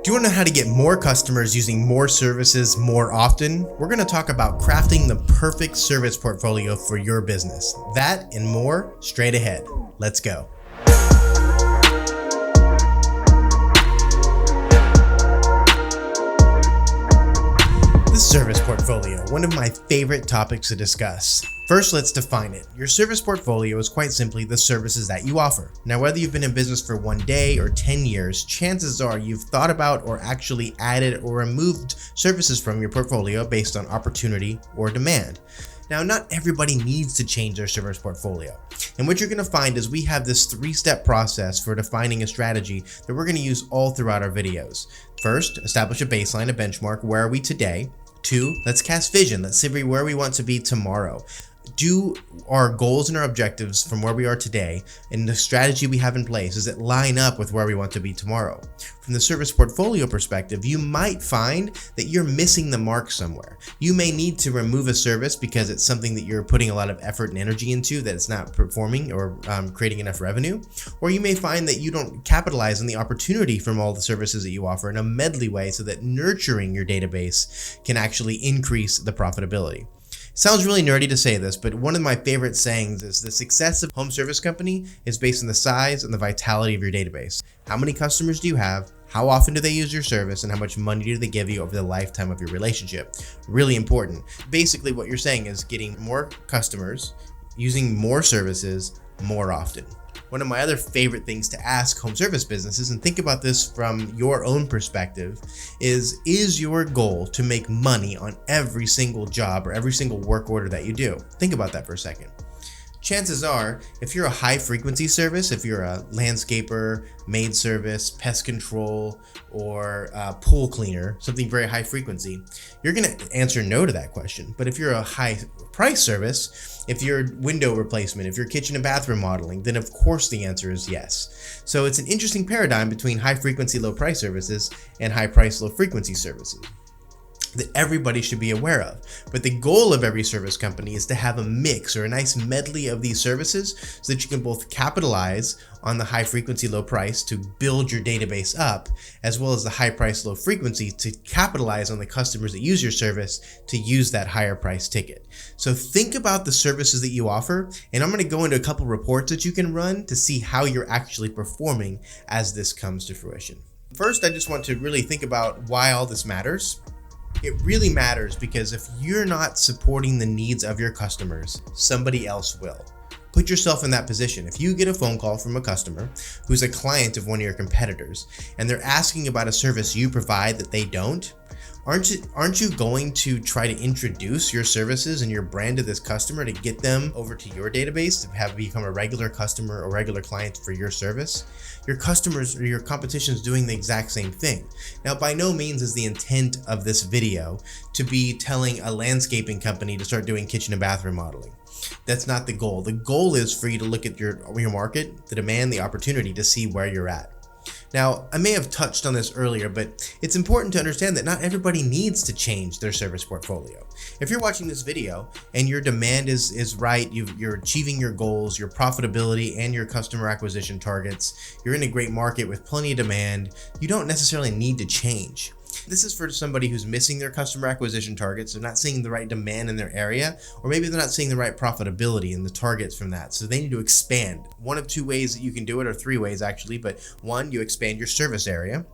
Do you want to know how to get more customers using more services more often? We're going to talk about crafting the perfect service portfolio for your business. That and more straight ahead. Let's go. The service portfolio, one of my favorite topics to discuss. First, let's define it. Your service portfolio is quite simply the services that you offer. Now, whether you've been in business for 1 day or 10 years, chances are you've thought about or actually added or removed services from your portfolio based on opportunity or demand. Now, not everybody needs to change their service portfolio. And what you're going to find is we have this 3-step process for defining a strategy that we're going to use all throughout our videos. First, establish a baseline, a benchmark. Where are we today? 2, let's cast vision. Let's see where we want to be tomorrow. Do our goals and our objectives from where we are today and the strategy we have in place, does it line up with where we want to be tomorrow? From the service portfolio perspective, you might find that you're missing the mark somewhere. You may need to remove a service because it's something that you're putting a lot of effort and energy into that it's not performing or creating enough revenue. Or you may find that you don't capitalize on the opportunity from all the services that you offer in a medley way so that nurturing your database can actually increase the profitability. Sounds really nerdy to say this, but one of my favorite sayings is the success of a home service company is based on the size and the vitality of your database. How many customers do you have? How often do they use your service? And how much money do they give you over the lifetime of your relationship? Really important. Basically, what you're saying is getting more customers, using more services more often. One of my other favorite things to ask home service businesses, and think about this from your own perspective, is your goal to make money on every single job or every single work order that you do? Think about that for a second. Chances are, if you're a high frequency service, if you're a landscaper, maid service, pest control, or pool cleaner, something very high frequency, you're going to answer no to that question. But if you're a high price service, if you're window replacement, if you're kitchen and bathroom modeling, then of course the answer is yes. So it's an interesting paradigm between high frequency, low price services and high price, low frequency services that everybody should be aware of. But the goal of every service company is to have a mix or a nice medley of these services so that you can both capitalize on the high frequency, low price to build your database up, as well as the high price, low frequency to capitalize on the customers that use your service to use that higher price ticket. So think about the services that you offer, and I'm going to go into a couple reports that you can run to see how you're actually performing as this comes to fruition. First, I just want to really think about why all this matters. It really matters because if you're not supporting the needs of your customers, somebody else will. Put yourself in that position. If you get a phone call from a customer who's a client of one of your competitors and they're asking about a service you provide that they don't, aren't you going to try to introduce your services and your brand to this customer to get them over to your database to have become a regular customer or regular client for your service? Your customers or your competition is doing the exact same thing. Now, by no means is the intent of this video to be telling a landscaping company to start doing kitchen and bathroom modeling. That's not the goal. The goal is for you to look at your market, the demand, the opportunity to see where you're at. Now, I may have touched on this earlier, but it's important to understand that not everybody needs to change their service portfolio. If you're watching this video and your demand is right, you're achieving your goals, your profitability, and your customer acquisition targets, you're in a great market with plenty of demand, you don't necessarily need to change. This is for somebody who's missing their customer acquisition targets. They're not seeing the right demand in their area, or maybe they're not seeing the right profitability in the targets from that. So they need to expand. One of 2 ways that you can do it, or 3 ways actually, but 1, you expand your service area.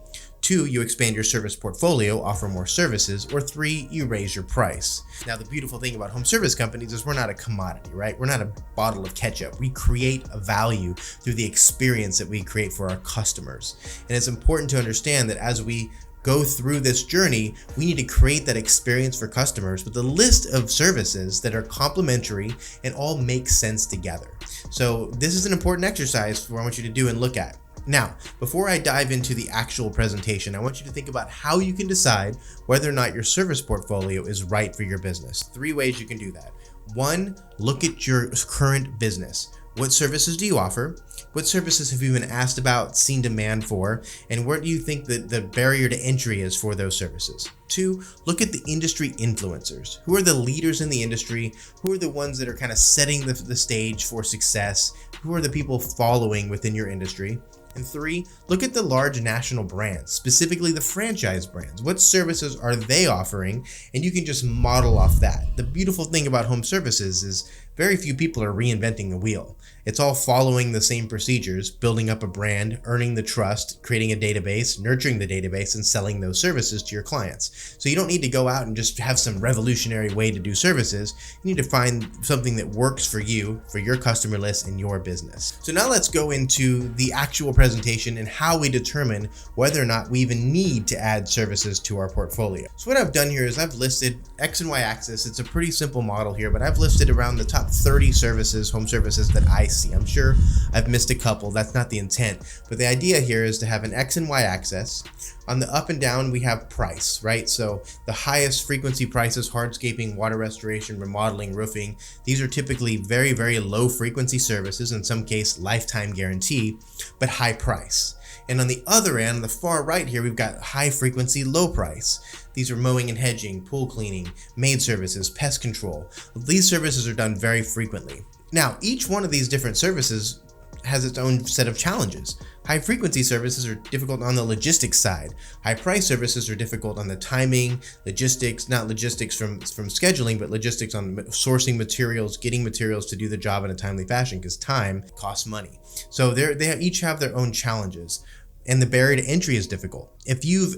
2, you expand your service portfolio, offer more services, or 3, you raise your price. Now, the beautiful thing about home service companies is we're not a commodity, right? We're not a bottle of ketchup. We create a value through the experience that we create for our customers. And it's important to understand that as we go through this journey, we need to create that experience for customers with a list of services that are complementary and all make sense together. So this is an important exercise I want you to do and look at. Now, before I dive into the actual presentation, I want you to think about how you can decide whether or not your service portfolio is right for your business. 3 ways you can do that. 1, look at your current business. What services do you offer? What services have you been asked about, seen demand for, and where do you think that the barrier to entry is for those services? 2, look at the industry influencers. Who are the leaders in the industry? Who are the ones that are kind of setting the stage for success? Who are the people following within your industry? And 3, look at the large national brands, specifically the franchise brands. What services are they offering? And you can just model off that. The beautiful thing about home services is very few people are reinventing the wheel. It's all following the same procedures, building up a brand, earning the trust, creating a database, nurturing the database, and selling those services to your clients. So you don't need to go out and just have some revolutionary way to do services. You need to find something that works for you, for your customer list, and your business. So now let's go into the actual presentation and how we determine whether or not we even need to add services to our portfolio. So what I've done here is I've listed X and Y axis. It's a pretty simple model here, but I've listed around the top 30 services, home services that I see. I'm sure I've missed a couple. That's not the intent, but the idea here is to have an X and Y axis. On the up and down, we have price, right? So the highest frequency prices, hardscaping, water restoration, remodeling, roofing, these are typically very, very low frequency services, in some case lifetime guarantee, but high price. And on the other end, on the far right here, we've got high frequency, low price. These are mowing and hedging, pool cleaning, maid services, pest control. These services are done very frequently. Now, each one of these different services has its own set of challenges. High frequency services are difficult on the logistics side. High price services are difficult on the timing, logistics, not logistics from scheduling, but logistics on sourcing materials, getting materials to do the job in a timely fashion, because time costs money. So they each have their own challenges, and the barrier to entry is difficult. If you've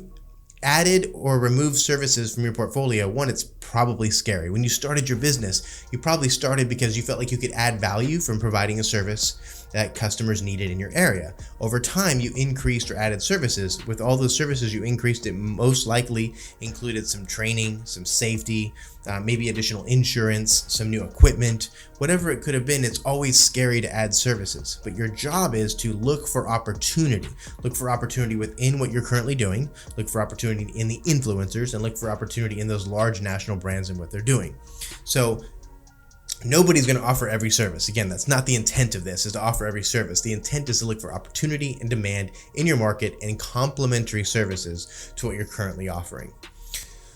added or removed services from your portfolio, one, it's probably scary. When you started your business, you probably started because you felt like you could add value from providing a service that customers needed in your area. Over time, you increased or added services. With all those services you increased, it most likely included some training, some safety, maybe additional insurance, some new equipment, whatever it could have been. It's always scary to add services, but your job is to look for opportunity. Look for opportunity within what you're currently doing, look for opportunity in the influencers, and look for opportunity in those large national brands and what they're doing. So nobody's going to offer every service. Again, that's not the intent of this, is to offer every service. The intent is to look for opportunity and demand in your market and complementary services to what you're currently offering.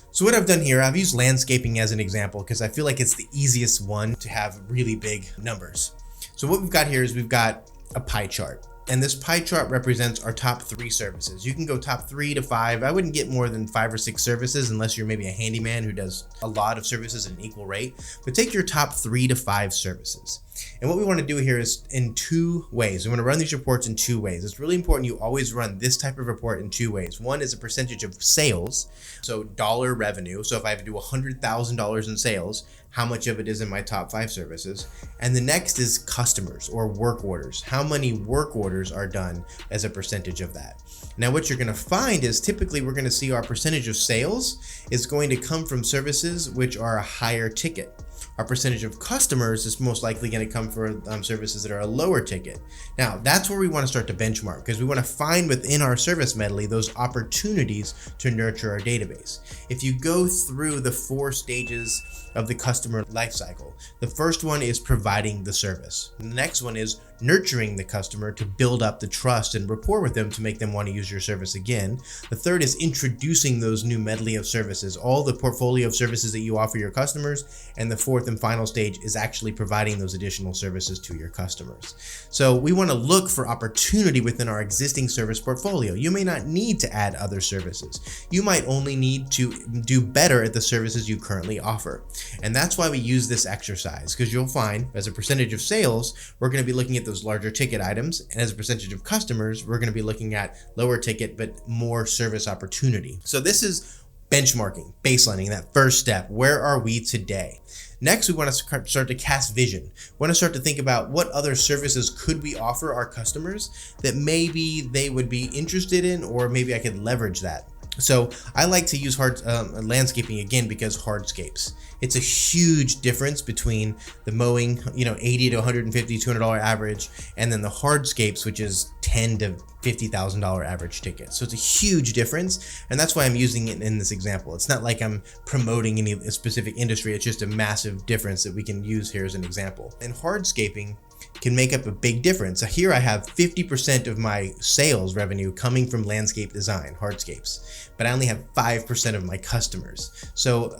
So what I've done here, I've used landscaping as an example because I feel like it's the easiest one to have really big numbers. So what we've got here is we've got a pie chart. And this pie chart represents our top 3 services. You can go top 3 to 5. I wouldn't get more than 5 or 6 services unless you're maybe a handyman who does a lot of services at an equal rate. But take your top 3 to 5 services. And what we want to do here is in 2 ways. We want to run these reports in 2 ways. It's really important you always run this type of report in 2 ways. One is a percentage of sales, so dollar revenue. So if I have to do $100,000 in sales, how much of it is in my top 5 services? And the next is customers or work orders. How many work orders are done as a percentage of that? Now, what you're going to find is typically we're going to see our percentage of sales is going to come from services which are a higher ticket. Our percentage of customers is most likely going to come for services that are a lower ticket. Now, that's where we want to start to benchmark, because we want to find within our service medley those opportunities to nurture our database. If you go through the 4 stages of the customer lifecycle, the first one is providing the service. The next one is nurturing the customer to build up the trust and rapport with them to make them want to use your service again. The third is introducing those new medley of services, all the portfolio of services that you offer your customers. And the fourth and final stage is actually providing those additional services to your customers. So we want to look for opportunity within our existing service portfolio. You may not need to add other services. You might only need to do better at the services you currently offer. And that's why we use this exercise, because you'll find as a percentage of sales, we're going to be looking at those larger ticket items, and as a percentage of customers, we're going to be looking at lower ticket but more service opportunity. So this is benchmarking, baselining, that first step. Where are we today? Next, we want to start to cast vision. We want to start to think about what other services could we offer our customers that maybe they would be interested in, or maybe I could leverage that. So I like to use landscaping again because hardscapes. It's a huge difference between the mowing, $80 to $150, $200 average, and then the hardscapes, which is $10 to $50,000 average ticket. So it's a huge difference, and that's why I'm using it in this example. It's not like I'm promoting any specific industry. It's just a massive difference that we can use here as an example. In hardscaping, can make up a big difference. So here I have 50% of my sales revenue coming from landscape design, hardscapes, but I only have 5% of my customers. So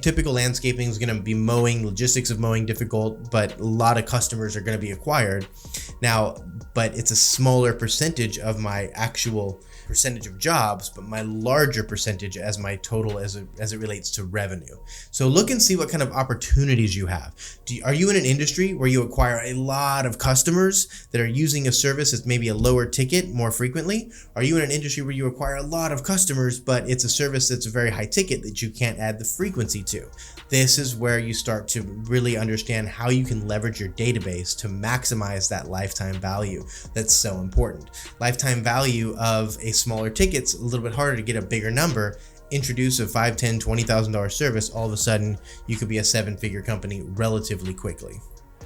typical landscaping is going to be mowing, logistics of mowing difficult, but a lot of customers are going to be acquired now, but it's a smaller percentage of my actual percentage of jobs, but my larger percentage as my total as it relates to revenue. So look and see what kind of opportunities you have. Are you in an industry where you acquire a lot of customers that are using a service that's maybe a lower ticket more frequently? Are you in an industry where you acquire a lot of customers, but it's a service that's a very high ticket that you can't add the frequency to? This is where you start to really understand how you can leverage your database to maximize that lifetime value that's so important. Lifetime value of a smaller ticket's a little bit harder to get a bigger number. Introduce a $5,000, $10,000, $20,000 service, all of a sudden you could be a 7-figure company relatively quickly.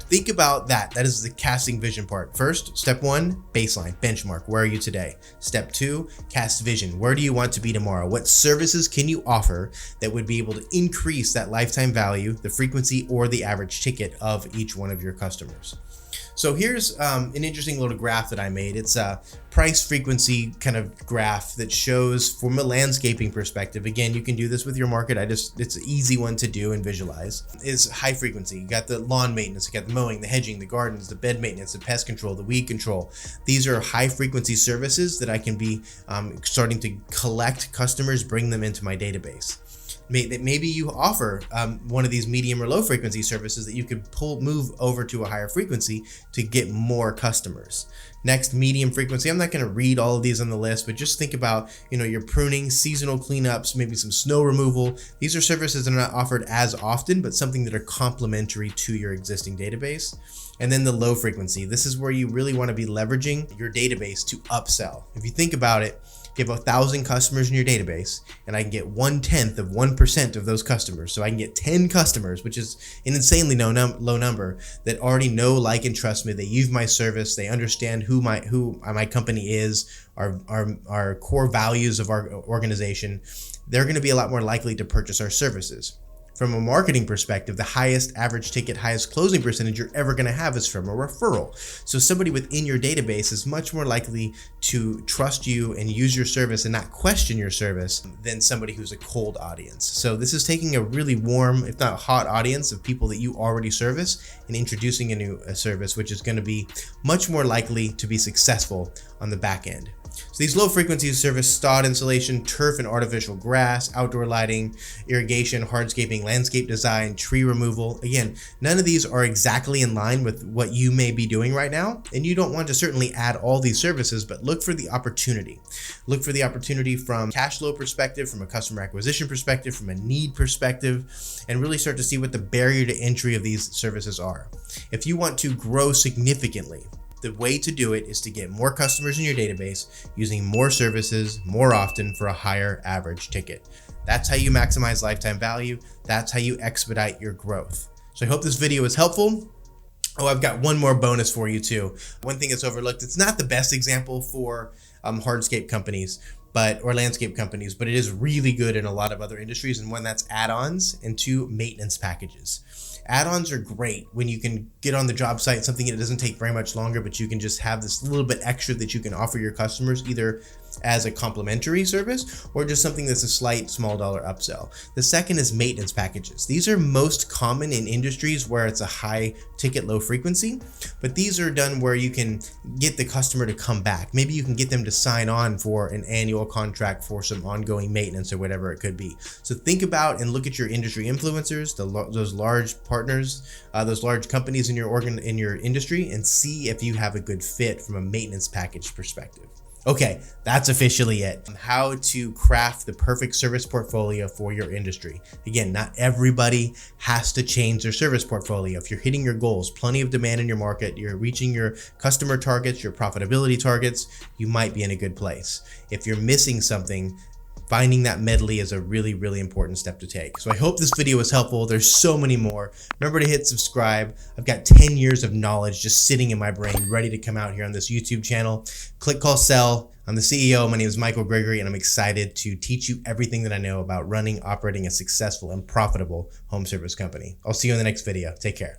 Think about that. That is the casting vision part. First, step 1, baseline, benchmark. Where are you today? Step 2, cast vision. Where do you want to be tomorrow? What services can you offer that would be able to increase that lifetime value, the frequency, or the average ticket of each one of your customers? So here's an interesting little graph that I made. It's a price frequency kind of graph that shows from a landscaping perspective. Again, you can do this with your market. It's an easy one to do and visualize. Is high frequency. You got the lawn maintenance, you got the mowing, the hedging, the gardens, the bed maintenance, the pest control, the weed control. These are high frequency services that I can be starting to collect customers, bring them into my database. Maybe you offer one of these medium or low frequency services that you could move over to a higher frequency to get more customers. Next, medium frequency. I'm not going to read all of these on the list, but just think about, your pruning, seasonal cleanups, maybe some snow removal. These are services that are not offered as often, but something that are complementary to your existing database. And then the low frequency. This is where you really want to be leveraging your database to upsell. If you think about it, you have 1,000 customers in your database, and I can get 1/10 of 1% of those customers. So I can get 10 customers, which is an insanely low number, that already know, like, and trust me. They use my service. They understand who my company is, our core values of our organization. They're going to be a lot more likely to purchase our services. From a marketing perspective, the highest average ticket, highest closing percentage you're ever going to have is from a referral. So somebody within your database is much more likely to trust you and use your service and not question your service than somebody who's a cold audience. So this is taking a really warm, if not hot audience of people that you already service and introducing a new service, which is going to be much more likely to be successful on the back end. So these low frequency service: sod insulation, turf and artificial grass, outdoor lighting, irrigation, hardscaping, landscape design, tree removal. Again, none of these are exactly in line with what you may be doing right now, and you don't want to certainly add all these services, but look for the opportunity. Look for the opportunity from a cash flow perspective, from a customer acquisition perspective, from a need perspective, and really start to see what the barrier to entry of these services are. If you want to grow significantly, the way to do it is to get more customers in your database using more services more often for a higher average ticket. That's how you maximize lifetime value. That's how you expedite your growth. So I hope this video is helpful. Oh, I've got one more bonus for you too. One thing that's overlooked, it's not the best example for hardscape companies, or landscape companies, but it is really good in a lot of other industries. And one, that's add-ons, and 2, maintenance packages. Add-ons are great when you can get on the job site, something that doesn't take very much longer, but you can just have this little bit extra that you can offer your customers, either as a complimentary service or just something that's a slight small dollar upsell. The second is maintenance packages. These are most common in industries where it's a high ticket, low frequency, but these are done where you can get the customer to come back. Maybe you can get them to sign on for an annual contract for some ongoing maintenance or whatever it could be. So think about and look at your industry influencers, those large partners, those large companies in your industry, and see if you have a good fit from a maintenance package perspective. Okay, that's officially it. How to craft the perfect service portfolio for your industry. Again, not everybody has to change their service portfolio. If you're hitting your goals, plenty of demand in your market, you're reaching your customer targets, your profitability targets, you might be in a good place. If you're missing something, finding that medley is a really, really important step to take. So I hope this video was helpful. There's so many more. Remember to hit subscribe. I've got 10 years of knowledge just sitting in my brain, ready to come out here on this YouTube channel. Click, call, sell. I'm the CEO. My name is Michael Gregory, and I'm excited to teach you everything that I know about operating a successful and profitable home service company. I'll see you in the next video. Take care.